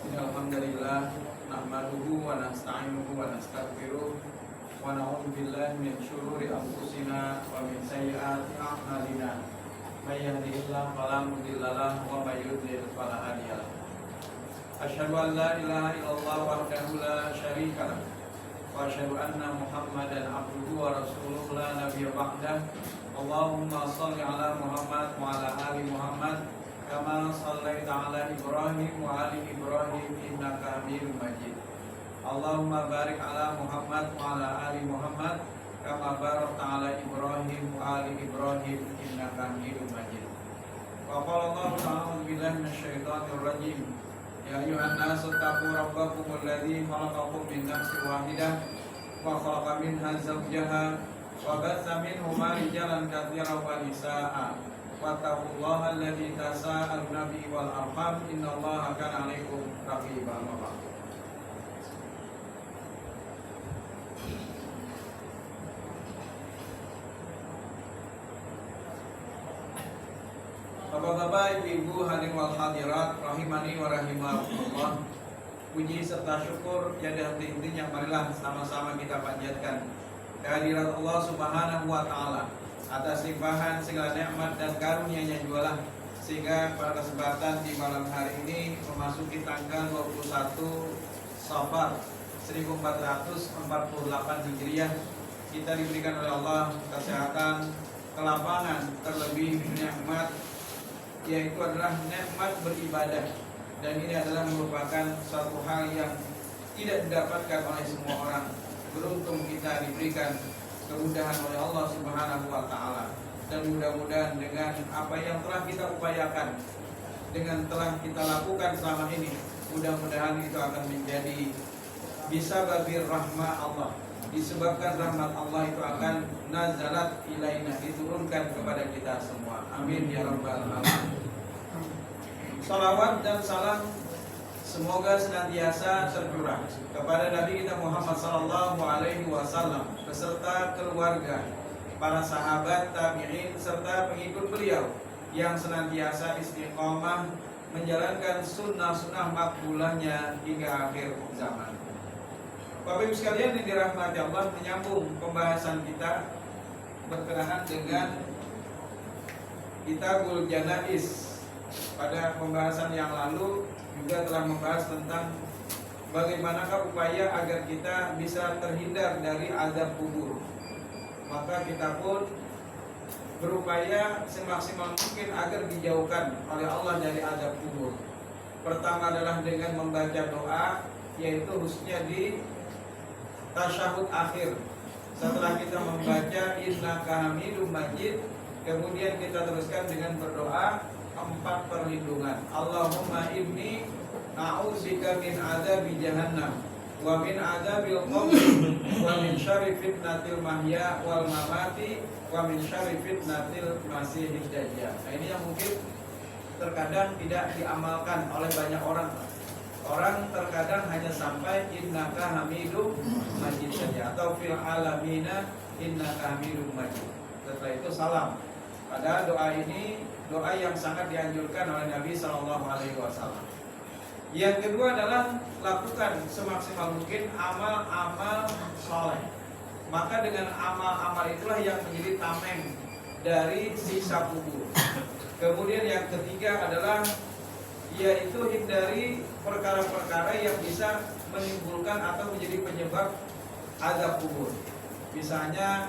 Alhamdulillah nahmaduhu wa nasta'inuhu wa nastaghfiruh wa na'udzu billahi min syururi anfusina wa min sayyiati a'malina. May yahdihillahu fala mudilla lahu wa may yudlil fala hadiya lahu. Asyhadu an la ilaha illallah wahdahu la syarika lahu wa asyhadu anna Muhammadan abduhu wa rasuluhu la nabiyya ba'dah. Allahumma shalli ala Muhammad wa ala ali Muhammad kama shallaita ala Ibrahim wa ali Ibrahim innaka Hamidum Majid. Allahumma barik ala Muhammad wa ala ali Muhammad kama barakta ala Ibrahim wa ali Ibrahim innaka Hamidum Majid. Wa qala Allah ta'ala billahi minasyaitonir rajim. Ya ayyuhan nasu taqu rabbakum alladzi khalaqakum min nafsin wahidah wa khalaqa minha zawjaha wa batha minhuma rijalan katsiran wa nisaa'a. Wattaqullaha alladzi tasaaluna bihi wal arham innallaha kana 'alaikum raqiba. Bapak-bapak, ibu-ibu, hadirin wal hadirat rahimani wa rahimakumullah. Puji serta syukur tiada henti-hentinya, marilah sama-sama kita panjatkan kehadirat Allah Subhanahu wa taala atas limpahan segala nikmat dan karunia-Nya jualah, sehingga pada kesempatan di malam hari ini memasuki tanggal 21 Safar 1448 Hijriah, kita diberikan oleh Allah kesehatan, kelapangan, terlebih nikmat yaitu adalah nikmat beribadah, dan ini adalah merupakan suatu hal yang tidak didapatkan oleh semua orang. Beruntung kita diberikan kemudahan oleh Allah Subhanahu wa taala, dan mudah-mudahan dengan apa yang telah kita upayakan, dengan telah kita lakukan selama ini, mudah-mudahan itu akan menjadi bisa babir rahmah Allah, disebabkan rahmat Allah itu akan nazalat ilaina, diturunkan kepada kita semua. Amin ya rabbal alamin. Salawat dan salam semoga senantiasa tercurah kepada Nabi kita Muhammad sallallahu alaihi wasallam beserta keluarga, para sahabat, tabi'in serta pengikut beliau yang senantiasa istiqomah menjalankan sunnah-sunnah makbulahnya hingga akhir zaman. Bapak Ibu sekalian yang dirahmati Allah, menyambung pembahasan kita berkenaan dengan Kitabul Janaiz. Pada pembahasan yang lalu juga telah membahas tentang bagaimanakah upaya agar kita bisa terhindar dari azab kubur. Maka kita pun berupaya semaksimal mungkin agar dijauhkan oleh Allah dari azab kubur. Pertama adalah dengan membaca doa, yaitu khususnya di tasyahud akhir. Setelah kita membaca innaka Hamidum Majid, kemudian kita teruskan dengan berdoa 4 perlindungan. Allahumma inni a'udzubika min adzabi jahannam wa min adzabil qabr wa min syarri fitnatil mahya wal mamati wa min syarri fitnatil masiihid dajjal. Nah, ini yang mungkin terkadang tidak diamalkan oleh banyak orang. Orang terkadang hanya sampai innaka Hamidum Majid saja, atau fil alamina innaka Hamidum Majid. Setelah itu salam. Padahal doa ini doa yang sangat dianjurkan oleh Nabi Sallallahu Alaihi Wasallam. Yang kedua adalah lakukan semaksimal mungkin amal-amal soleh. Maka dengan amal-amal itulah yang menjadi tameng dari siksa kubur. Kemudian yang ketiga adalah yaitu hindari perkara-perkara yang bisa menimbulkan atau menjadi penyebab azab kubur. Misalnya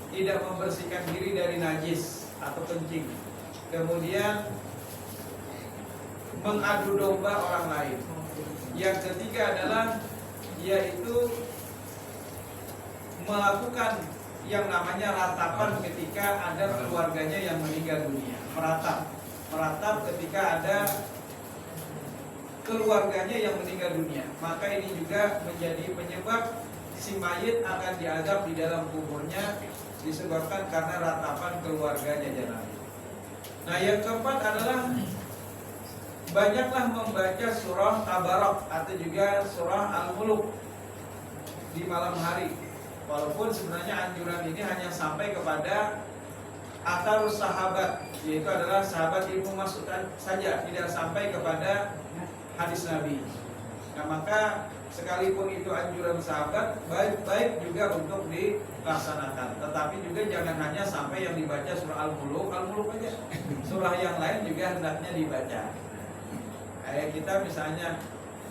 tidak membersihkan diri dari najis atau kencing, kemudian mengadu domba orang lain. Yang ketiga adalah yaitu melakukan yang namanya ratapan ketika ada keluarganya yang meninggal dunia. Meratap ketika ada keluarganya yang meninggal dunia. Maka ini juga menjadi penyebab si mayit akan diazab di dalam kuburnya, disebabkan karena ratapan keluarganya jangan. Nah, yang keempat adalah banyaklah membaca surah Tabarak atau juga surah Al-Muluk di malam hari. Walaupun sebenarnya anjuran ini hanya sampai kepada atau sahabat, yaitu adalah sahabat ilmu masuk saja, tidak sampai kepada hadis Nabi. Nah, maka sekalipun itu anjuran sahabat, baik juga untuk dilaksanakan. Tetapi juga jangan hanya sampai yang dibaca surah Al-Muluk aja. Surah yang lain juga hendaknya dibaca. Kayak kita misalnya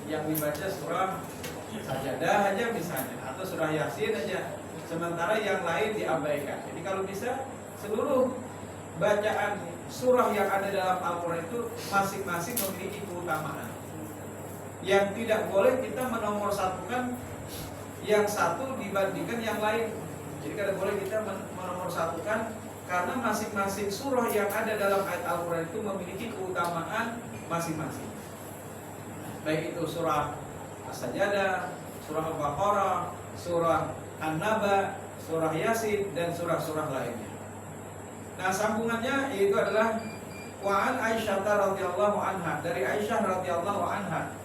yang dibaca surah Sajadah aja misalnya, atau surah Yasin aja, sementara yang lain diabaikan. Jadi kalau bisa seluruh bacaan surah yang ada dalam Al-Quran itu masing-masing memiliki keutamaan. Yang tidak boleh kita menomorsatukan yang satu dibandingkan yang lain. Jadi tidak boleh kita menomorsatukan, karena masing-masing surah yang ada dalam ayat Al-Quran itu memiliki keutamaan masing-masing. Baik itu surah As-Sajadah, surah Al-Baqarah, surah An-Naba, surah Yasin, dan surah-surah lainnya. Nah, sambungannya yaitu adalah Wa'an Aisyah radhiyallahu anha, dari Aisyah radhiyallahu anha,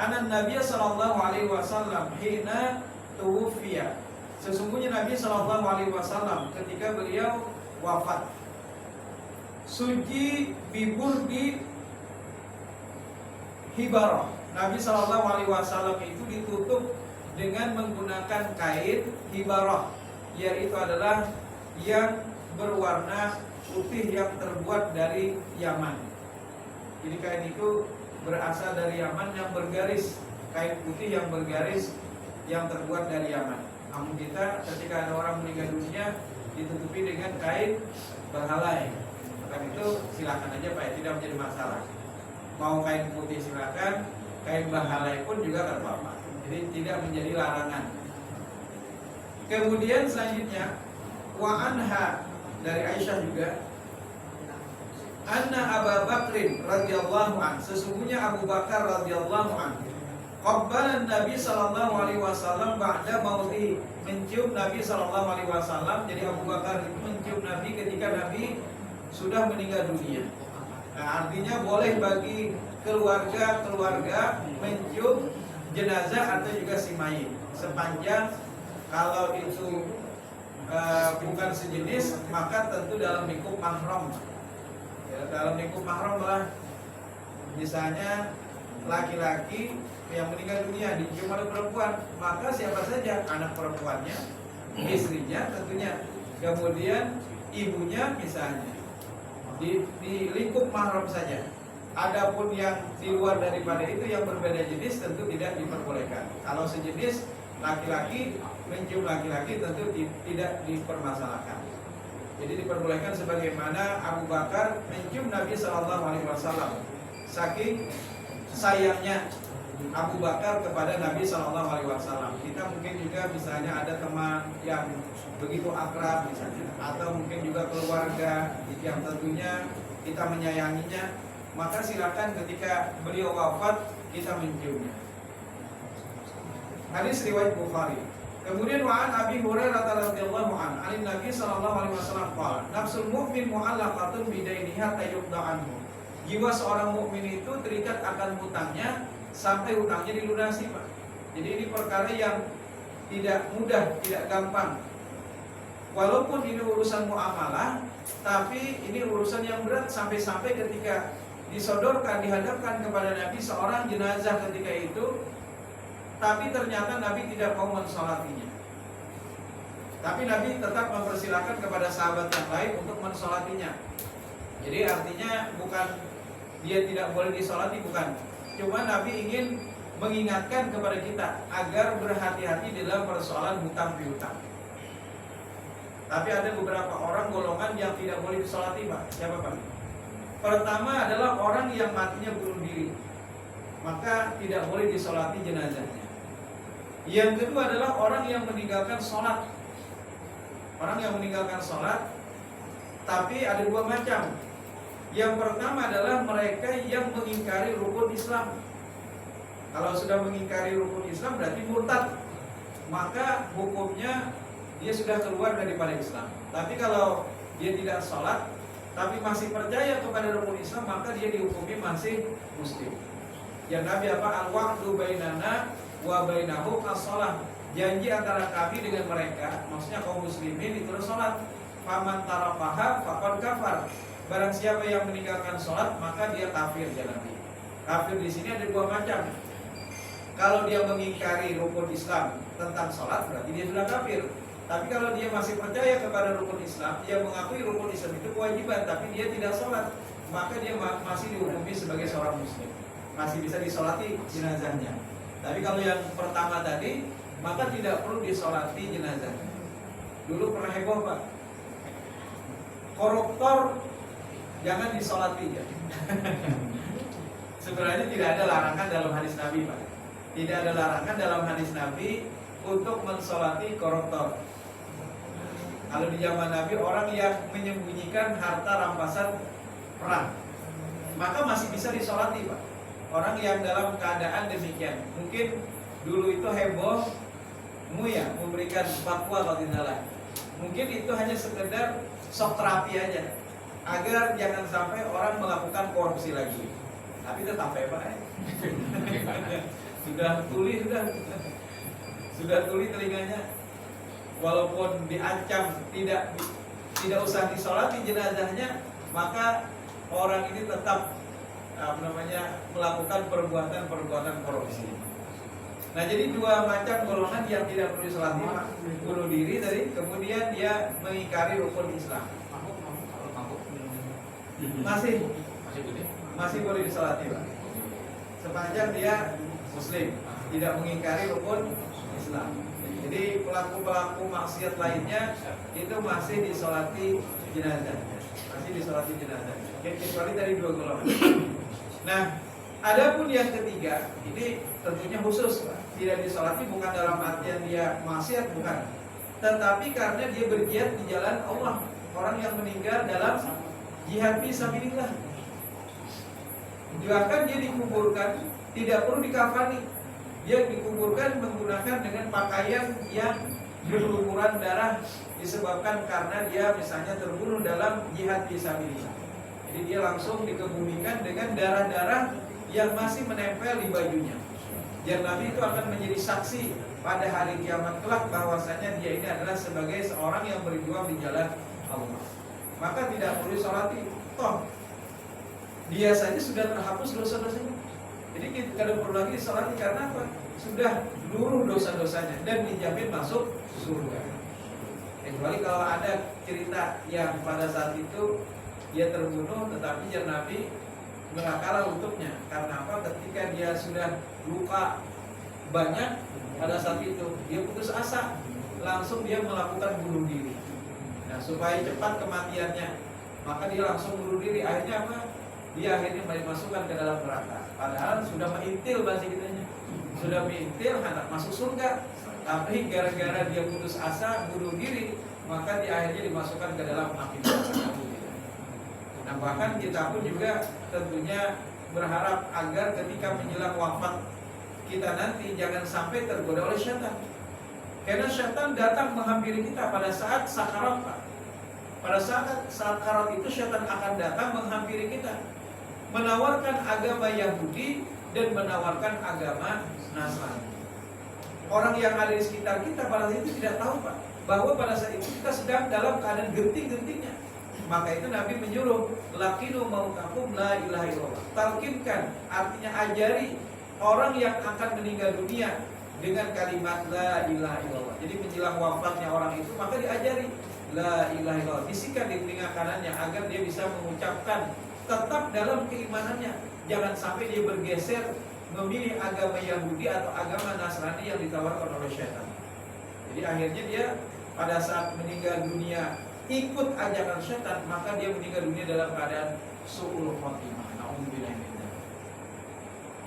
anan Nabi sallallahu alaihi wasallam hina tuwfiya, sesungguhnya Nabi sallallahu alaihi wasallam ketika beliau wafat, suji biburdi hibarah, Nabi sallallahu alaihi wasallam itu ditutup dengan menggunakan kain hibarah, yaitu adalah yang berwarna putih yang terbuat dari Yaman. Jadi kain itu berasal dari Yaman yang bergaris, kain putih yang bergaris yang terbuat dari Yaman. Namun kita ketika ada orang meninggal dunia ditutupi dengan kain berhalai. Maka itu silakan aja Pak, tidak menjadi masalah. Mau kain putih silakan, kain berhalai pun juga tidak apa-apa. Jadi tidak menjadi larangan. Kemudian selanjutnya wa anha, dari Aisyah juga, anna Abu Bakrin radhiyallahu an, sesungguhnya Abu Bakar radhiyallahu an, qabbala Nabi sallallahu alaihi wasallam ba'da mauti, mencium Nabi sallallahu alaihi wasallam. Jadi Abu Bakar itu mencium Nabi ketika Nabi sudah meninggal dunia. Nah, artinya boleh bagi keluarga mencium jenazah atau juga si mayit, sepanjang kalau itu bukan sejenis, maka tentu dalam lingkup mahram. Ya, dalam lingkup mahram lah. Misalnya laki-laki yang meninggal dunia dicium oleh perempuan, maka siapa saja, anak perempuannya, istrinya tentunya, kemudian ibunya misalnya, di lingkup mahram saja. Adapun yang di luar daripada itu yang berbeda jenis tentu tidak diperbolehkan. Kalau sejenis, laki-laki mencium laki-laki tentu tidak dipermasalahkan. Jadi diperbolehkan sebagaimana Abu Bakar mencium Nabi Sallallahu Alaihi Wasallam. Saking sayangnya Abu Bakar kepada Nabi Sallallahu Alaihi Wasallam. Kita mungkin juga misalnya ada teman yang begitu akrab misalnya, atau mungkin juga keluarga yang tentunya kita menyayanginya, maka silakan ketika beliau wafat kita menciumnya. Hadis riwayat Bukhari. Kemudian wa'an Abi Hurairah radhiyallahu anhu, an Nabi sallallahu alaihi wasallam qala, nafsul mu'min mu'allaqatun bidainiha tayyubda anhu. Jiwa seorang mukmin itu terikat akan hutangnya sampai hutangnya dilunasi, Pak. Jadi ini perkara yang tidak mudah, tidak gampang. Walaupun ini urusan muamalah, tapi ini urusan yang berat, sampai-sampai ketika disodorkan, dihadapkan kepada Nabi seorang jenazah ketika itu, tapi ternyata Nabi tidak mau mensolatinya. Tapi Nabi tetap mempersilahkan kepada sahabat yang lain untuk mensolatinya. Jadi artinya bukan dia tidak boleh disolati, bukan. Cuma Nabi ingin mengingatkan kepada kita agar berhati-hati dalam persoalan hutang piutang. Tapi ada beberapa orang golongan yang tidak boleh disolati, Pak. Siapa, Pak? Pertama adalah orang yang matinya bunuh diri, maka tidak boleh disolati jenazahnya. Yang kedua adalah orang yang meninggalkan sholat. Orang yang meninggalkan sholat, tapi ada dua macam. Yang pertama adalah mereka yang mengingkari rukun Islam. Kalau sudah mengingkari rukun Islam berarti murtad, maka hukumnya dia sudah keluar daripada Islam. Tapi kalau dia tidak sholat tapi masih percaya kepada rukun Islam, maka dia dihukumi masih muslim. Yang Nabi apa? Al-wa'du bainana wa bainahum as-shalah. Janji antara kami dengan mereka, maksudnya kaum muslimin, itu sholat. faman tarakaha faqad kafar. Barang siapa yang meninggalkan sholat maka dia kafir, ya Nabi. Kafir di sini ada dua macam. Kalau dia mengingkari rukun Islam tentang sholat berarti dia sudah kafir. Tapi kalau dia masih percaya kepada rukun Islam, dia mengakui rukun Islam itu kewajiban, tapi dia tidak sholat, maka dia masih dihukumi sebagai seorang muslim, masih bisa disolati jenazahnya. Tapi kalau yang pertama tadi, maka tidak perlu disolati jenazahnya. Dulu pernah heboh Pak, koruptor jangan disolati ya. Sebenarnya tidak ada larangan dalam hadis Nabi Pak. Tidak ada larangan dalam hadis Nabi untuk mensolati koruptor. Kalau di zaman Nabi orang yang menyembunyikan harta rampasan perang, maka masih bisa disolati Pak. Orang yang dalam keadaan demikian. Mungkin dulu itu heboh ya memberikan fatwa kalau tidak lain. Mungkin itu hanya sekedar shock terapi aja, agar jangan sampai orang melakukan korupsi lagi. Tapi tetap Pak. Sudah tuli telinganya. Walaupun diancam tidak usah disolati jenazahnya, maka orang ini tetap melakukan perbuatan korupsi. Nah, jadi dua macam golongan yang tidak perlu disolati, bunuh diri tadi, kemudian dia mengingkari rukun Islam. Masih boleh disolati Pak, sepanjang dia muslim, tidak mengingkari rukun Islam. Jadi pelaku-pelaku maksiat lainnya itu masih disolati jenazah, kecuali dari dua golongan. Nah, adapun yang ketiga ini tentunya khusus, Pak. Tidak disolati bukan dalam artian dia maksiat, bukan, tetapi karena dia berjihad di jalan Allah. Orang yang meninggal dalam jihad fisabilillah, bahkan dia dikuburkan tidak perlu dikafani. Dia dikuburkan menggunakan dengan pakaian yang berlumuran darah disebabkan karena dia misalnya terbunuh dalam jihad fisabilillah. Jadi dia langsung dikebumikan dengan darah-darah yang masih menempel di bajunya. Dan Nabi itu akan menjadi saksi pada hari kiamat kelak bahwasanya dia ini adalah sebagai seorang yang berjuang di jalan Allah. Maka tidak perlu disolati. Toh dia saja sudah terhapus dosa-dosanya. Jadi kita tidak perlu lagi disolati karena apa? Sudah luruh dosa-dosanya dan dijamin masuk surga. Kecuali kalau ada cerita yang pada saat itu dia terbunuh, tetapi jar Nabi nggak kalah untuknya. Karena apa? Ketika dia sudah luka banyak pada saat itu, dia putus asa, langsung dia melakukan bunuh diri. Nah, supaya cepat kematiannya, maka dia langsung bunuh diri. Akhirnya apa? Dia akhirnya dimasukkan ke dalam neraka. Padahal sudah mengintil bahasa kitanya, sudah mengintil hendak masuk surga, tapi gara-gara dia putus asa bunuh diri, maka dia akhirnya dimasukkan ke dalam api neraka. Nah, bahkan kita pun juga tentunya berharap agar ketika menjelang wafat kita nanti jangan sampai tergoda oleh syaitan. Karena syaitan datang menghampiri kita pada saat sakarat. Pada saat sakarat itu syaitan akan datang menghampiri kita, menawarkan agama Yahudi dan menawarkan agama Nasrani. Orang yang ada di sekitar kita pada saat itu tidak tahu Pak, bahwa pada saat itu kita sedang dalam keadaan genting-gentingnya. Maka itu Nabi menyuruh, lakinu mautakum la ilaha illallah. Talkinkan, artinya ajari orang yang akan meninggal dunia dengan kalimat la ilaha illallah. Jadi menjelang wafatnya orang itu, maka diajari la ilaha illallah, bisikan di telinga kanannya agar dia bisa mengucapkan tetap dalam keimanannya. Jangan sampai dia bergeser memilih agama Yahudi atau agama Nasrani yang ditawarkan oleh syaitan. Jadi akhirnya dia pada saat meninggal dunia ikut ajakan syaitan, maka dia meninggal dunia dalam keadaan su'ul khotimah. Na'udzubillah min dzalik.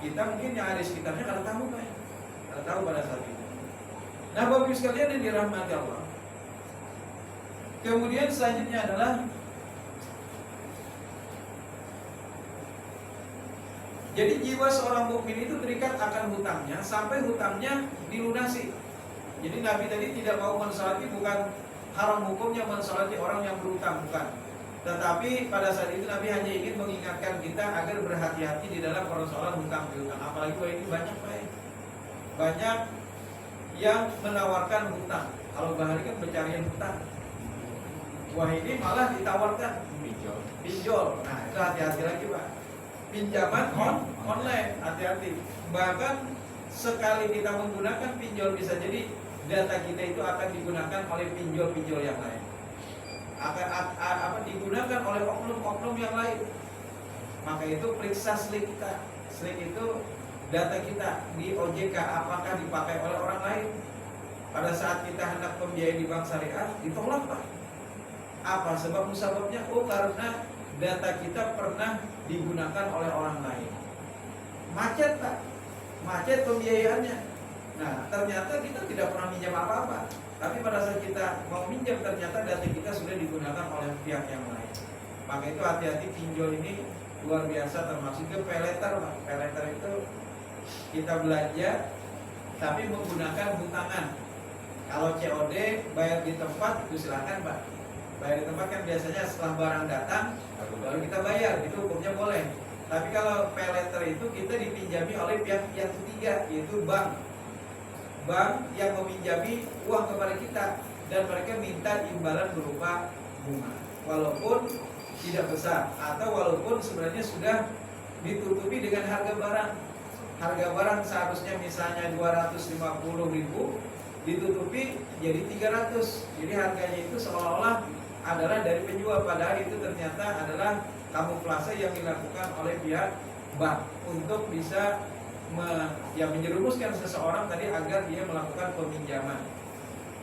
Kita mungkin yang ada di sekitarnya kada tahu Pak, kada tahu pada saat itu. Nah, Bapak Ibu sekalian yang dirahmati Allah. Kemudian selanjutnya adalah jadi jiwa seorang mukmin itu terikat akan hutangnya sampai hutangnya dilunasi. Jadi Nabi tadi tidak mau mensolati, bukan haram hukumnya mensolati orang yang berhutang, bukan. Tetapi pada saat itu Nabi hanya ingin mengingatkan kita agar berhati-hati di dalam persoalan hutang piutang. Apalagi ini banyak Pak, banyak yang menawarkan hutang. Kalau bahari kan pencarian hutang. Wah, ini malah ditawarkan pinjol. Nah, itu hati-hati lagi, Pak. Pinjaman online, hati-hati. Bahkan sekali kita menggunakan pinjol, bisa jadi data kita itu akan digunakan oleh pinjol-pinjol yang lain. Akan digunakan oleh oknum-oknum yang lain. Maka itu periksa SLIK kita. SLIK itu data kita di OJK apakah dipakai oleh orang lain. Pada saat kita hendak pembiayaan di bank syariah, ditolak, Pak. Apa sebab musababnya? Oh, karena data kita pernah digunakan oleh orang lain. Macet, Pak. Macet pembiayaannya. Nah, ternyata kita tidak pernah minjam apa-apa. Tapi pada saat kita mau minjam, ternyata data kita sudah digunakan oleh pihak yang lain. Maka itu hati-hati, pinjol ini luar biasa, termasuk ke paylater, Pak. Paylater itu kita belanja tapi menggunakan hutangan. Kalau COD bayar di tempat itu silakan, Pak. Bayar di tempat kan biasanya setelah barang datang baru kita bayar, itu hukumnya boleh. Tapi kalau paylater itu kita dipinjami oleh pihak yang ketiga, yaitu bank. Bank yang meminjami uang kepada kita dan mereka minta imbalan berupa bunga, walaupun tidak besar atau walaupun sebenarnya sudah ditutupi dengan harga barang. Harga barang seharusnya misalnya 250.000, ditutupi jadi 300. Jadi harganya itu seolah-olah adalah dari penjual, padahal itu ternyata adalah kamuflase yang dilakukan oleh pihak bank untuk bisa menjerumuskan seseorang tadi agar dia melakukan peminjaman.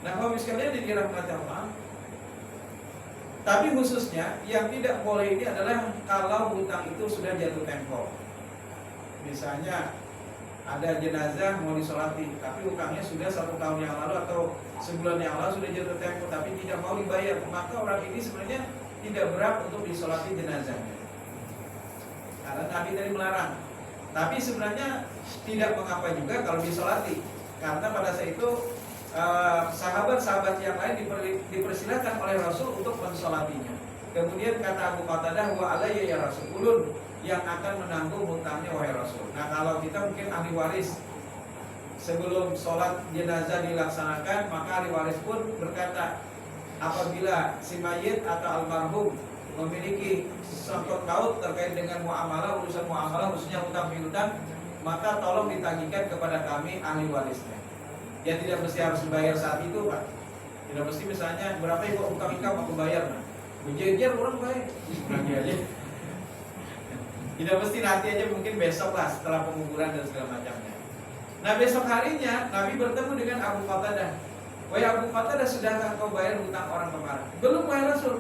Nah, Bapak sekalian yang dirahmati Allah, tapi khususnya yang tidak boleh ini adalah kalau hutang itu sudah jatuh tempo. Misalnya ada jenazah mau disolati, tapi hutangnya sudah 1 tahun yang lalu atau sebulan yang lalu sudah jatuh tempo, tapi tidak mau dibayar, maka orang ini sebenarnya tidak berhak untuk disolati jenazahnya. Karena Nabi tadi melarang. Tapi sebenarnya tidak mengapa juga kalau disolati, karena pada saat itu sahabat-sahabat yang lain dipersilakan oleh Rasul untuk mensolatinya. Kemudian kata Abu Qatadah, wa alayya ya Rasul, ulun yang akan menanggung hutangnya wahai Rasul. Nah, kalau kita mungkin ahli waris, sebelum sholat jenazah dilaksanakan, maka ahli waris pun berkata, apabila si mayit atau almarhum memiliki sangkut paut terkait dengan muamalah, urusan muamalah khususnya hutang piutang, maka tolong ditagihkan kepada kami ahli warisnya. Ya, tidak mesti harus dibayar saat itu, Pak. Tidak mesti misalnya berapa ibu hutang income aku bayar, nah berjejer orang bayar nanti aja. Tidak mesti nanti aja, mungkin besok lah setelah penguburan dan segala macamnya. Nah, besok harinya Nabi bertemu dengan Abu Qatadah. Wahai Abu Qatadah, sudahkah kau bayar hutang orang kemarin? Belum, wahai Rasul.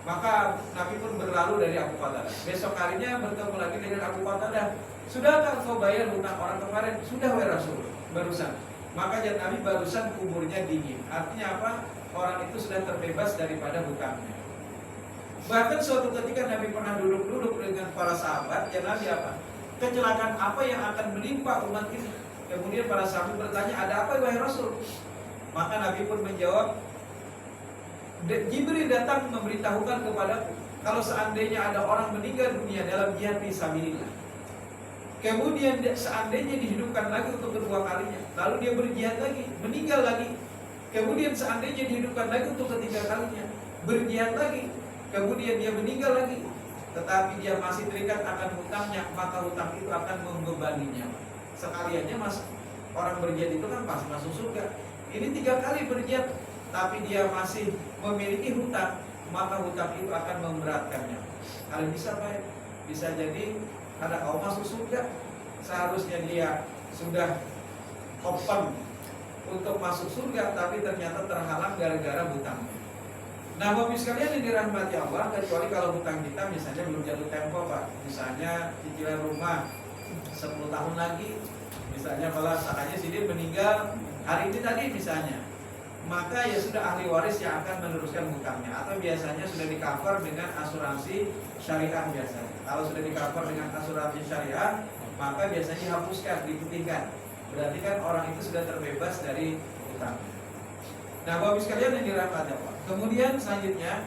Maka Nabi pun berlalu dari Abu Qatadah. Besok harinya bertemu lagi dengan Abu Qatadah. Sudahkah kau bayar hutang orang kemarin? Sudah, wahai Rasul, barusan. Maka jawab Nabi, barusan kuburnya dingin. Artinya apa? Orang itu sudah terbebas daripada hutangnya. Bahkan suatu ketika Nabi pernah duduk-duduk dengan para sahabat. Ya Nabi, apa? Kecelakaan apa yang akan menimpa umat ini? Kemudian para sahabat bertanya, ada apa wahai Rasul? Maka Nabi pun menjawab, Jibril datang memberitahukan kepadaku kalau seandainya ada orang meninggal dunia dalam jihad fisabilillah, kemudian seandainya dihidupkan lagi untuk kedua kalinya, lalu dia berjihad lagi, meninggal lagi, kemudian seandainya dihidupkan lagi untuk ketiga kalinya, berjihad lagi, kemudian dia meninggal lagi, tetapi dia masih terikat akan hutangnya, maka hutang itu akan membebaninya. Sekaliannya orang berjihad itu kan pasti masuk surga. Ini 3 kali berjihad, tapi dia masih memiliki hutang, maka hutang itu akan memberatkannya. Kalau bisa, Pak, bisa jadi ada kaum masuk surga, seharusnya dia sudah open untuk masuk surga, tapi ternyata terhalang gara-gara hutangnya. Nah, Bapak sekalian yang dirahmati Allah, kecuali kalau hutang kita misalnya belum jatuh tempo, Pak. Misalnya cicilan rumah 10 tahun lagi, misalnya kalau sakanya si dia meninggal hari ini tadi misalnya, maka ya sudah ahli waris yang akan meneruskan hutangnya, atau biasanya sudah di-cover dengan asuransi syariah biasanya. Kalau sudah di-cover dengan asuransi syariah, maka biasanya dihapuskan, diputihkan. Berarti kan orang itu sudah terbebas dari hutang. Nah, Bapak sekalian yang dirahmati Allah. Kemudian selanjutnya,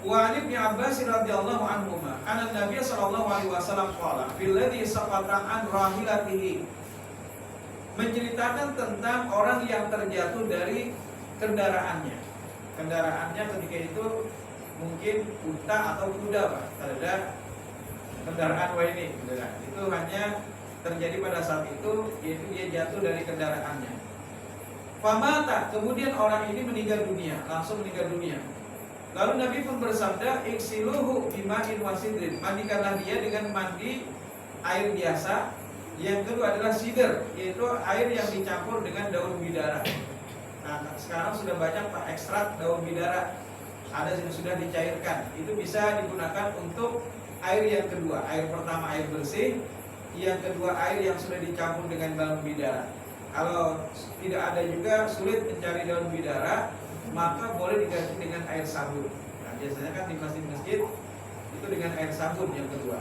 wa an Ibnu Abbas radhiyallahu anhuma anna Nabiy sallallahu alaihi wasallam qala fil ladzi saqata an rahilatihi menceritakan tentang orang yang terjatuh dari kendaraannya. Kendaraannya ketika itu mungkin unta atau kuda, Pak. Ada kendaraan ini, gitu kan. Itu hanya terjadi pada saat itu, yaitu dia jatuh dari kendaraannya. Famata, kemudian orang ini meninggal dunia, langsung meninggal dunia. Lalu Nabi pun bersabda, iksiluhu bima'in wasidrin, mandikanlah dia dengan mandi air biasa. Yang kedua adalah sider, yaitu air yang dicampur dengan daun bidara. Nah, sekarang sudah banyak Pak ekstrak daun bidara, ada yang sudah dicairkan. Itu bisa digunakan untuk air yang kedua. Air pertama air bersih, yang kedua air yang sudah dicampur dengan daun bidara. Kalau tidak ada juga, sulit mencari daun bidara, maka boleh diganti dengan air sabun. Nah, biasanya kan di masjid-masjid itu dengan air sabun yang kedua.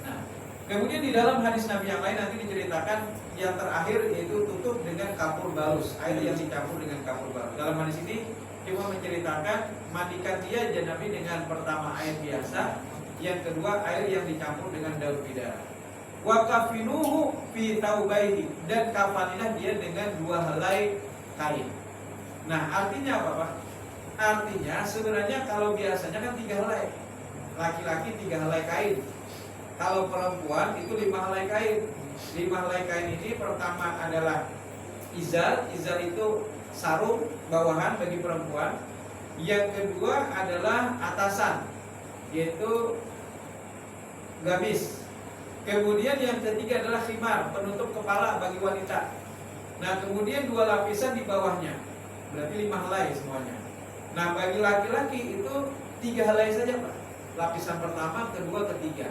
Nah, kemudian di dalam hadis Nabi yang lain nanti diceritakan yang terakhir, yaitu tutup dengan kapur balus, air yang dicampur dengan kapur balus. Dalam hadis ini cuma menceritakan mandikan dia Nabi dengan pertama air biasa, yang kedua air yang dicampur dengan daun bidara. Wa kafinuhu fi taubaihi, dan kafanilah dia dengan 2 helai kain. Nah, artinya apa, Pak? Artinya sebenarnya kalau biasanya kan 3 helai, laki-laki 3 helai kain. Kalau perempuan itu 5 helai kain. 5 helai kain ini pertama adalah izar. Izar itu sarung bawahan bagi perempuan. Yang kedua adalah atasan, yaitu gamis. Kemudian yang ketiga adalah khimar, penutup kepala bagi wanita. Nah, kemudian 2 lapisan di bawahnya, berarti 5 helai semuanya. Nah, bagi laki-laki itu 3 helai saja, Pak. Lapisan pertama, kedua, ketiga.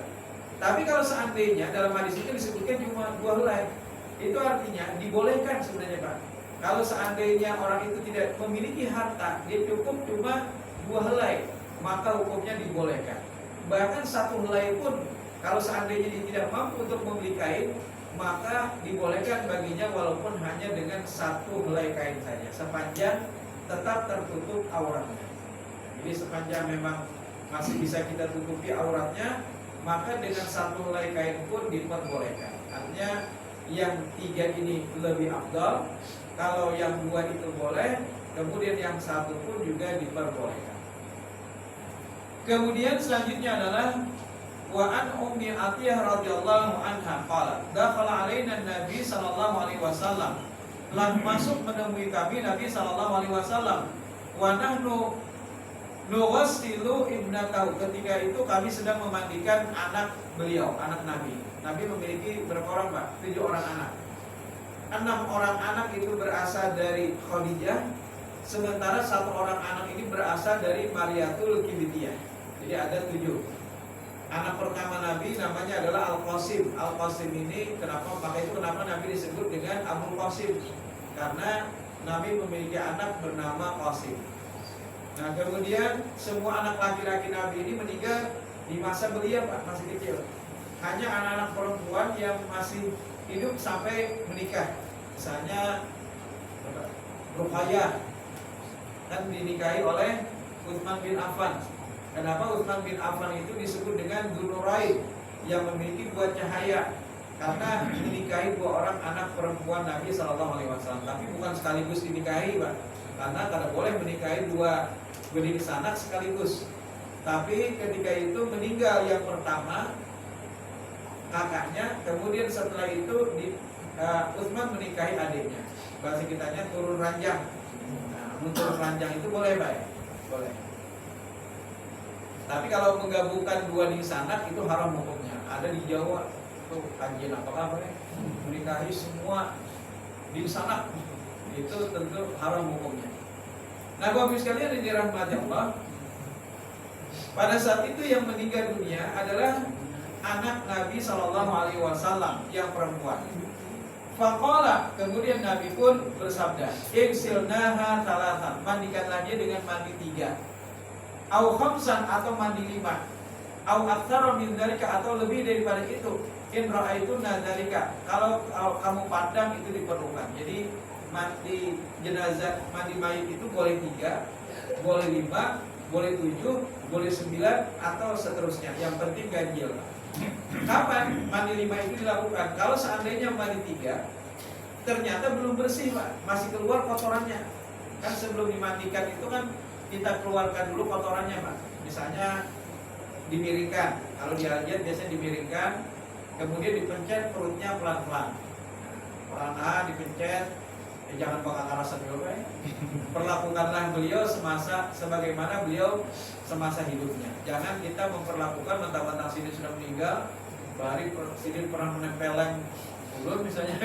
Tapi kalau seandainya dalam hadis itu disebutkan cuma 2 helai, itu artinya dibolehkan sebenarnya, Pak. Kalau seandainya orang itu tidak memiliki harta, dia cukup cuma 2 helai, maka hukumnya dibolehkan. Bahkan 1 helai pun, kalau seandainya dia tidak mampu untuk membeli kain, maka dibolehkan baginya walaupun hanya dengan 1 helai kain saja, sepanjang tetap tertutup auratnya. Jadi sepanjang memang masih bisa kita tutupi auratnya, maka dengan 1 helai kain pun diperbolehkan. Artinya yang 3 ini lebih afdal. Kalau yang 2 itu boleh, kemudian yang 1 pun juga diperbolehkan. Kemudian selanjutnya adalah wa an ummi Atiyah radhiyallahu anha qalat dakhala alaina Nabi sallallahu alaihi wasallam, telah masuk menemui kami Nabi sallallahu alaihi wasallam, wa nahnu nuwassilu ibnatahu, ketika itu kami sedang memandikan anak beliau, anak Nabi. Nabi memiliki berapa orang, Pak? 7 orang anak. 6 orang anak itu berasal dari Khadijah, sementara 1 orang anak ini berasal dari Mariatul Kibitiyah. Jadi ada 7. Anak pertama Nabi namanya adalah Al-Qasim. Al-Qasim ini kenapa Nabi disebut dengan Abul Qasim? Karena Nabi memiliki anak bernama Qasim. Nah, kemudian semua anak laki-laki Nabi ini meninggal di masa belia, Pak, masih kecil. Hanya anak-anak perempuan yang masih hidup sampai menikah. Misalnya Ruqayyah kan dinikahi oleh Utsman bin Affan. Kenapa Utsman bin Affan itu disebut dengan Dzunurain, yang memiliki 2 cahaya? Karena menikahi 2 orang anak perempuan Nabi Sallallahu Alaihi Wasallam. Tapi bukan sekaligus dinikahi, Pak, karena tidak boleh menikahi 2 benih anak sekaligus. Tapi ketika itu meninggal yang pertama kakaknya, kemudian setelah itu Utsman menikahi adiknya. Bahasa kitanya turun ranjang. Nah, turun ranjang itu boleh, Pak? Boleh. Tapi kalau menggabungkan 2 di sanak itu haram hukumnya. Ada di Jawa tuh kajian apa ya? Menikahi semua di sanak, itu tentu haram hukumnya. Nah, Bapak sekalian yang dirahmati Allah, pada saat itu yang meninggal dunia adalah anak Nabi Shallallahu Alaihi Wasallam yang perempuan. Faqala, kemudian Nabi pun bersabda, "Igsilnaha thalathan", mandikanlah dia dengan mandi 3. Au khamsan, atau mandi 5. Au aktsara min dzalika, atau lebih daripada itu. In ra'aitunna dzalika, kalau kamu pandang itu diperlukan. Jadi mandi jenazah, mandi mayit itu boleh 3, boleh 5, boleh 7, boleh 9, atau seterusnya. Yang penting ganjil. Kapan mandi 5 itu dilakukan? Kalau seandainya mandi 3, ternyata belum bersih Pak, masih keluar kotorannya. Kan sebelum dimandikan itu kan kita keluarkan dulu kotorannya Pak. Misalnya dimiringkan, kalau di al-jihad biasanya dimiringkan, kemudian dipencet perutnya pelan-pelan. Pelan-pelan dipencet, jangan pakai kekerasan juga ya. Perlakukanlah beliau sebagaimana beliau semasa hidupnya. Jangan kita memperlakukan mentang-mentang Sidin sudah meninggal, Sidin pernah menempelkan ulun misalnya,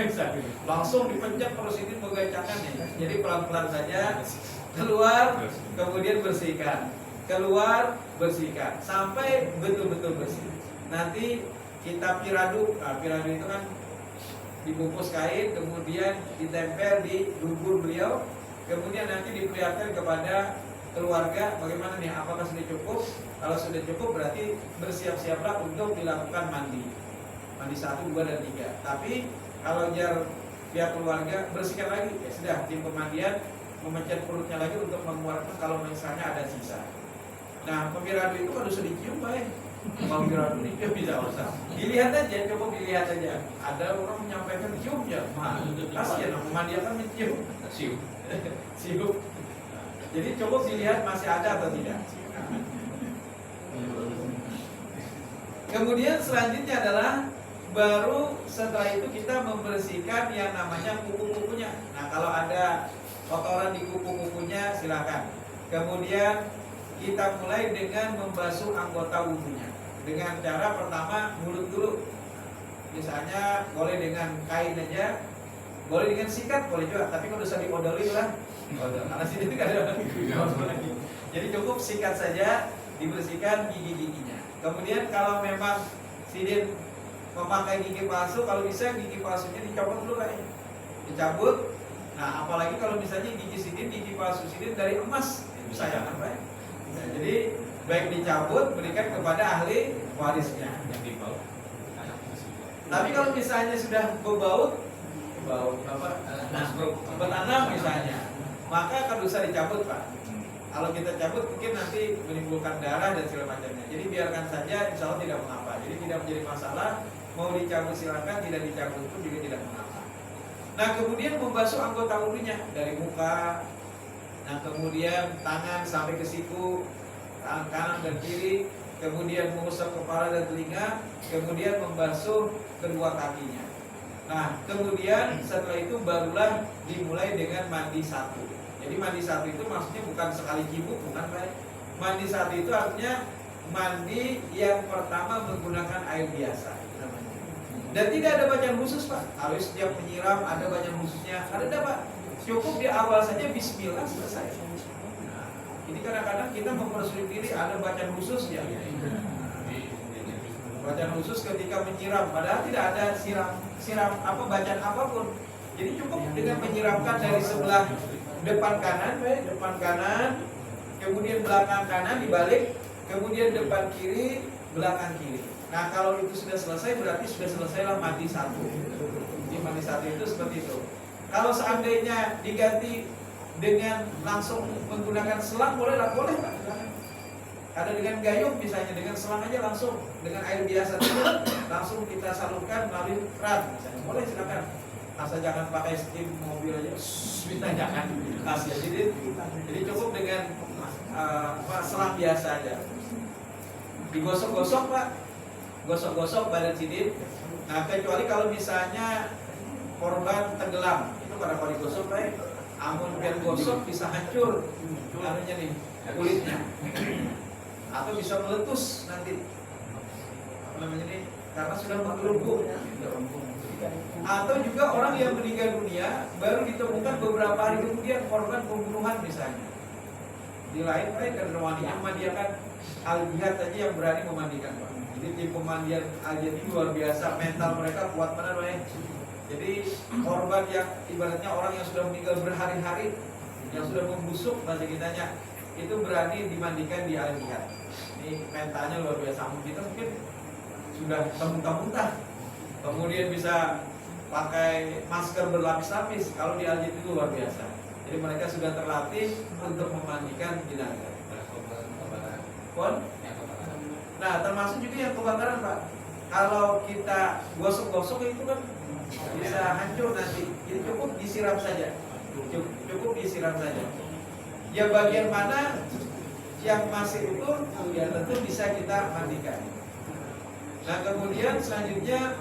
langsung dipencet terus Sidin menggacakan ya. Jadi pelan-pelan saja, keluar, kemudian bersihkan, keluar, bersihkan, sampai betul-betul bersih. Nanti kita piradu, nah, piradu itu kan dibungkus kain, kemudian ditempel di dubur beliau, kemudian nanti diperlihatkan kepada keluarga bagaimana nih, apakah sudah cukup. Kalau sudah cukup berarti bersiap-siaplah untuk dilakukan mandi 1, 2, dan 3. Tapi kalau jar pihak keluarga bersihkan lagi, ya sudah, tim pemandian memencet perutnya lagi untuk mengeluarkan kalau misalnya ada sisa. Nah, pemiradu itu harus dicium Pak. Kalau pemiradu dicium bisa usah. Dilihat aja, coba dilihat aja. Ada orang menyampaikan cium ya, kasihan pemandian kan mencium. Cium. Jadi coba dilihat masih ada atau tidak. Kemudian selanjutnya adalah baru setelah itu kita membersihkan yang namanya kuku-kukunya. Nah, kalau ada kotoran di kuku-kukunya silakan. Kemudian kita mulai dengan membasuh anggota wudhunya dengan cara pertama mulut dulu. Misalnya boleh dengan kain aja, boleh dengan sikat, boleh juga. Tapi kalau usah diodoli lah, karena sini kan ada. Jadi cukup sikat saja, dibersihkan gigi-giginya. Kemudian kalau memang Sidin memakai gigi palsu, kalau bisa gigi palsunya dicabut dulu Pak. Dicabut. Nah, apalagi kalau misalnya gigi palsu Sidin dari emas, itu sayang Pak. Nah, jadi baik dicabut, berikan kepada ahli warisnya. Tapi kalau misalnya sudah bertanam misalnya, maka akan bisa dicabut Pak. Kalau kita cabut mungkin nanti menimbulkan darah dan segala macamnya. Jadi biarkan saja, insya Allah tidak mengapa. Jadi tidak menjadi masalah. Mau dicabut silakan, tidak dicabut pun juga tidak mengapa. Nah, kemudian membasuh anggota wudhunya dari muka. Nah, kemudian tangan sampai ke siku, tangan kanan dan kiri. Kemudian mengusap kepala dan telinga. Kemudian membasuh kedua kakinya. Nah, kemudian setelah itu barulah dimulai dengan mandi 1. Jadi mandi 1 itu maksudnya bukan sekali cibuk, bukan Pak. Mandi 1 itu artinya mandi yang pertama menggunakan air biasa namanya. Dan tidak ada bacaan khusus Pak. Kalau setiap menyiram ada bacaan khususnya, ada Pak. Cukup di awal saja Bismillah selesai. Nah, ini kadang-kadang kita mempersulit diri ada bacaan khusus ya. Bacaan khusus ketika menyiram, padahal tidak ada siram apa bacaan apapun. Jadi cukup dengan menyiramkan dari sebelah depan kanan, kemudian belakang kanan dibalik, kemudian depan kiri, belakang kiri. Nah, kalau itu sudah selesai berarti sudah selesailah mandi 1. Jadi mandi 1 itu seperti itu. Kalau seandainya diganti dengan langsung menggunakan selang boleh Pak. Ada dengan gayung misalnya, dengan selang aja langsung dengan air biasa langsung kita salurkan melalui keran misalnya. Boleh silakan. Asal jangan pakai steam mobil aja, kita jangan kasih. Jadi cukup dengan selang biasa aja. Digosok-gosok Pak, gosok-gosok badan Sidin. Nah, kecuali kalau misalnya korban tenggelam, itu pada kalau digosok Pak, amun biar gosok bisa hancur, anunya nih kulitnya, atau bisa meletus nanti. Apa namanya nih? Karena sudah menggelembung. Atau juga orang yang meninggal dunia baru ditemukan beberapa hari kemudian korban pembunuhan misalnya. Di lain mereka memandikan al-jihad aja yang berani memandikan Pak. Jadi tim pemandian al-jihad ini luar biasa, mental mereka kuat benar Pak. Jadi korban yang ibaratnya orang yang sudah meninggal berhari-hari, yang sudah membusuk bahasa kitanya, itu berani dimandikan di al-jihad. Ini mentalnya luar biasa. Kita mungkin sudah muntah-muntah. Kemudian bisa pakai masker berlapis-lapis. Kalau di al-jihad itu luar biasa. Jadi mereka sudah terlatih untuk memandikan jenazah. Nah, termasuk juga yang kebakaran Pak. Kalau kita gosok-gosok itu kan bisa hancur nanti. Jadi cukup disiram saja. Cukup disiram saja. Ya bagian mana yang masih utuh, ya tentu bisa kita mandikan. Nah kemudian selanjutnya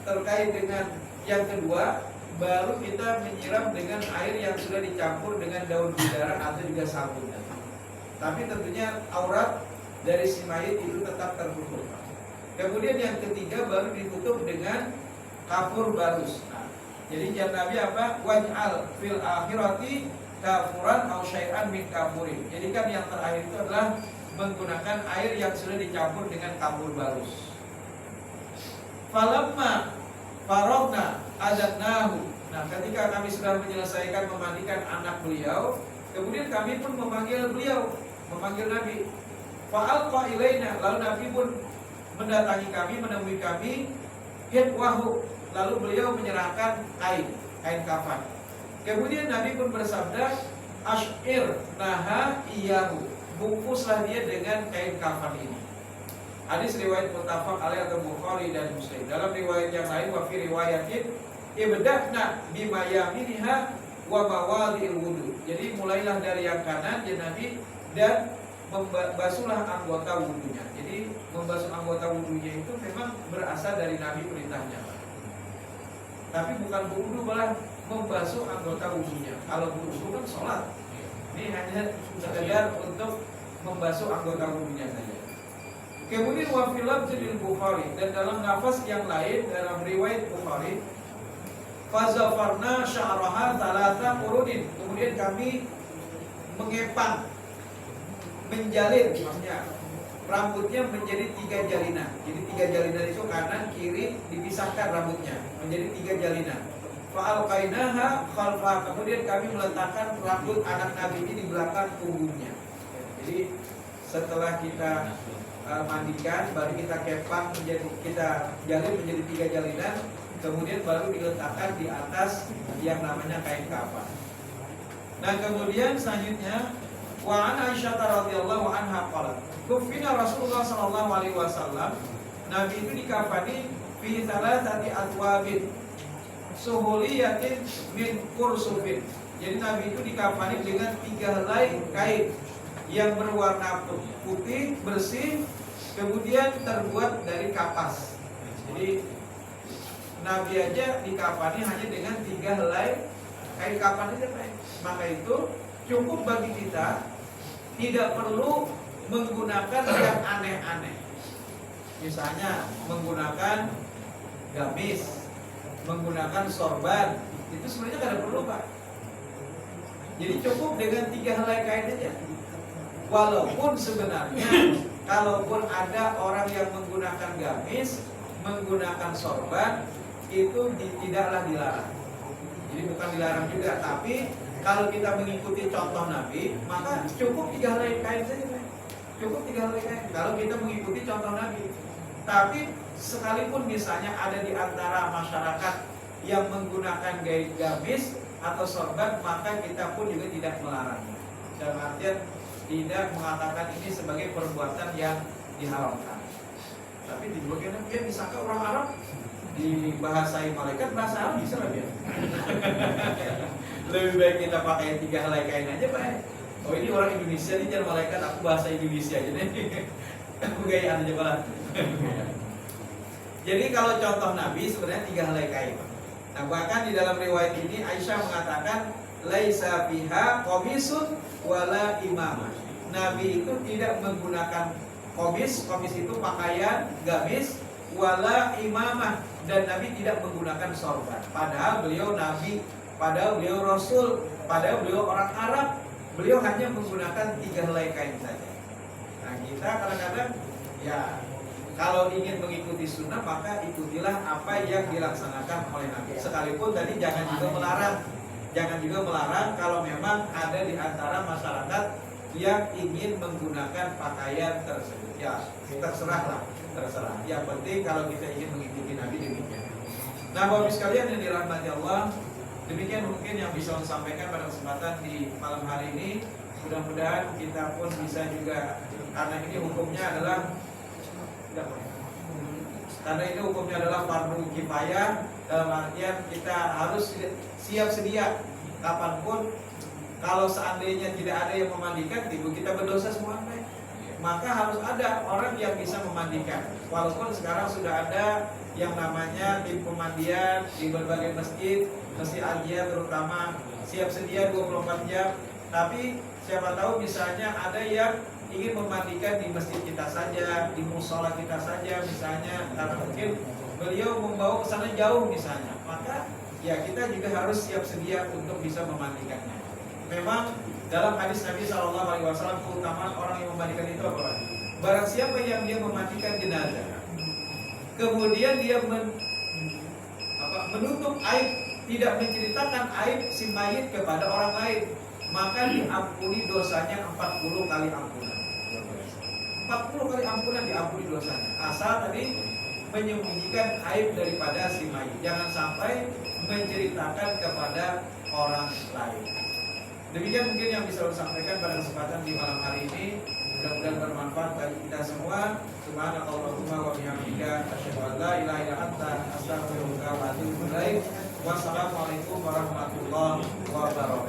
terkait dengan yang kedua, baru kita menyiram dengan air yang sudah dicampur dengan daun bidara atau juga sabun. Tapi tentunya aurat dari si mayit itu tetap tertutup. Kemudian yang ketiga baru ditutup dengan kafur barus. Nah, jadi jangan Nabi apa? Waj'al fil akhirati kafuran au syai'an min kafurin. Jadi kan yang terakhir itu adalah menggunakan air yang sudah dicampur dengan kafur barus. Falamma faragna adadnahu. Nah, ketika kami sudah menyelesaikan memandikan anak beliau, kemudian kami pun memanggil beliau, memanggil Nabi. Fa'alqa ilaina, lalu Nabi pun mendatangi kami, menemui kami. Hidwahu, lalu beliau menyerahkan kain kafan. Kemudian Nabi pun bersabda, Ash'ir naha iyahu, bungkuslah dia dengan kain kafan ini. Hadis riwayat muttafaq alaih atau Bukhari dan Muslim. Dalam riwayat yang lain, wa fi riwayatin ibda'na bima yaminiha wa mawadhi'il wudu. Jadi mulailah dari yang kanan ya Nabi, dan membasuhlah anggota wudunya. Jadi membasuh anggota wudunya itu memang berasal dari Nabi perintahnya. Tapi bukan wudu, malah membasuh anggota wudunya. Kalau wudu kan sholat, ini hanya sekedar untuk membasuh anggota wudunya saja. Kemudian wa fil lafzil Bukhari, dan dalam nafas yang lain dalam riwayat Bukhari, fazafarna sya'raha thalatha qurudin. Kemudian kami mengepang, menjalin, maksudnya rambutnya menjadi 3 jalinan. Jadi 3 jalinan itu kanan kiri dipisahkan rambutnya menjadi 3 jalinan. Fa'alqainaha khalfa, kemudian kami meletakkan rambut anak Nabi ini di belakang punggungnya. Jadi setelah kita mandikan, baru kita kepang menjadi, kita jalin menjadi 3 jalinan, kemudian baru diletakkan di atas yang namanya kain kafan. Nah kemudian selanjutnya, wa an Aisyah radhiyallahu anha qalat, kufina Rasulullah sallallahu alaihi wasallam, Nabi itu dikafani fi thalathati atwabin suhuliyatin min kursufin. Jadi Nabi itu dikafani dengan 3 helai kain yang berwarna putih bersih, kemudian terbuat dari kapas. Jadi Nabi aja dikafani hanya dengan 3 helai kain kapan aja, Pak. Maka itu cukup bagi kita, tidak perlu menggunakan yang aneh-aneh. Misalnya menggunakan gamis, menggunakan sorban, itu sebenarnya tidak perlu, Pak. Jadi cukup dengan 3 helai kain aja. Walaupun sebenarnya kalaupun ada orang yang menggunakan gamis, menggunakan sorban, itu tidaklah dilarang. Jadi bukan dilarang juga, tapi kalau kita mengikuti contoh Nabi, maka cukup 3 helai kain saja. Cukup 3 helai kain kalau kita mengikuti contoh Nabi. Tapi sekalipun misalnya ada di antara masyarakat yang menggunakan gamis atau sorban, maka kita pun juga tidak melarangnya. Dalam artian tidak mengatakan ini sebagai perbuatan yang diharamkan. Tapi di bagian dia disangka orang Arab, dibahasai malaikat, bahasa Arab bisa lah dia. Lebih baik kita pakai 3 helai kain aja, Pak. Oh ini orang Indonesia nih, jangan malaikat, aku bahasa Indonesia aja nih. Aku gayaan aja, Pak. Jadi kalau contoh Nabi sebenarnya 3 helai kain. Nah bahkan di dalam riwayat ini Aisyah mengatakan laisa fiha qamisun wala imamah. Nabi itu tidak menggunakan komis itu pakaian gamis, wala imamah, dan Nabi tidak menggunakan sorban. Padahal beliau Nabi, padahal beliau Rasul, padahal beliau orang Arab, beliau hanya menggunakan 3 helai kain saja. Nah kita kadang-kadang ya kalau ingin mengikuti sunnah, maka ikutilah apa yang dilaksanakan oleh Nabi. Sekalipun tadi jangan juga melarang kalau memang ada di antara masyarakat yang ingin menggunakan pakaian tersebut. Ya terserah. Yang penting kalau kita ingin mengikuti Nabi demikian. Nah Bapak sekalian yang dirahmati Allah, demikian mungkin yang bisa saya sampaikan pada kesempatan di malam hari ini. Mudah-mudahan kita pun bisa juga, karena ini hukumnya adalah karena ini hukumnya adalah fardu kifayah, dalam artian kita harus siap sedia kapanpun kalau seandainya tidak ada yang memandikan, ibu kita berdosa semua, maka harus ada orang yang bisa memandikan. Walaupun sekarang sudah ada yang namanya tim pemandian di berbagai masjid Al-Jihad terutama siap sedia 24 jam. Tapi siapa tahu misalnya ada yang ingin memandikan di masjid kita saja, di musola kita saja misalnya, karena mungkin beliau membawa ke sana jauh misalnya, maka ya kita juga harus siap sedia untuk bisa memandikannya. Memang dalam hadis Nabi SAW keutamaan orang yang memandikan itu apa? Barang siapa yang dia memandikan jenazah, kemudian dia menutup aib, tidak menceritakan aib si mayit kepada orang lain, maka diampuni dosanya 40 kali ampunan. 40 kali ampunan diampuni dosanya. Asal tadi menyembunyikan aib daripada si mayit. Jangan sampai menceritakan kepada orang lain. Demikian mungkin yang bisa saya sampaikan pada kesempatan di malam hari ini. Mudah-mudahan bermanfaat bagi kita semua. Subhanakallahumma wa bihamdika asyhadu an la ilaha illa anta astaghfiruka wa atubu ilaik. Wassalamualaikum warahmatullahi wabarakatuh.